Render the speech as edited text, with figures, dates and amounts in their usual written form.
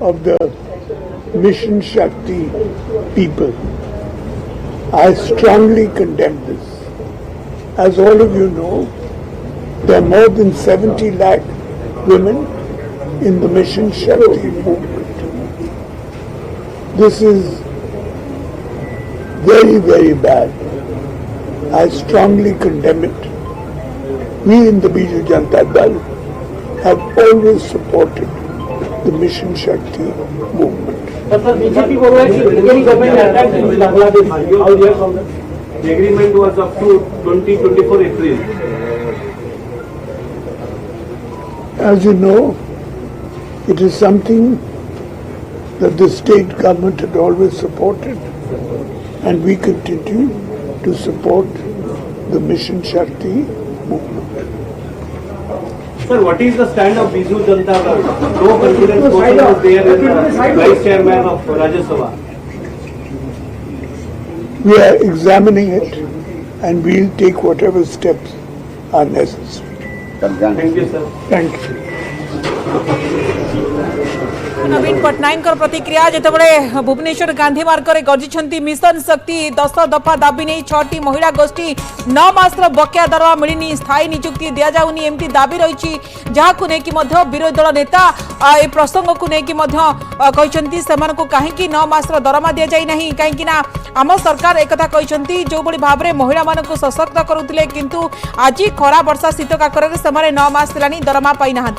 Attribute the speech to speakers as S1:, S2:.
S1: of the Mission Shakti people. I strongly condemn this. As all of you know, there are more than 70 lakh women in the Mission Shakti movement. This is very, very bad. I strongly condemn it. We in the Biju Janata Dal have always supported the Mission Shakti movement.
S2: BJP government attacked in Bangladesh. How do you hear from that? The agreement was up to 2024 April.
S1: As you know, it is something that the state government had always supported, and we continue to support the Mission Shakti movement.
S2: Sir, what is the stand of Biju Janata Dal? No confidence voting was there in the Vice Chairman of Rajya Sabha.
S1: We are examining it, and we'll take whatever steps are necessary.
S2: Thank you, sir.
S1: Thank you.
S3: नवीन पट्टनायक प्रतिक्रिया जितेबाला भुवनेश्वर गांधी मार्ग में गर्जी mission शक्ति 10 दफा दाबी नहीं 6टी महिला गोष्ठी 9 मासर बकेया दरमा मिलनी स्थायी नियुक्ति दि जाऊनी एमती दाबी रही जहां विरोधी दल नेता ए प्रसंग को लेकिन से कहीं 9 मासर दरमा दि जाए ना कहीं आम सरकार एक जो भाव में महिला मानक सशक्त करुले किंतु आज खरा वर्षा शीत काकर से 9 मास है दरमा पाई ना।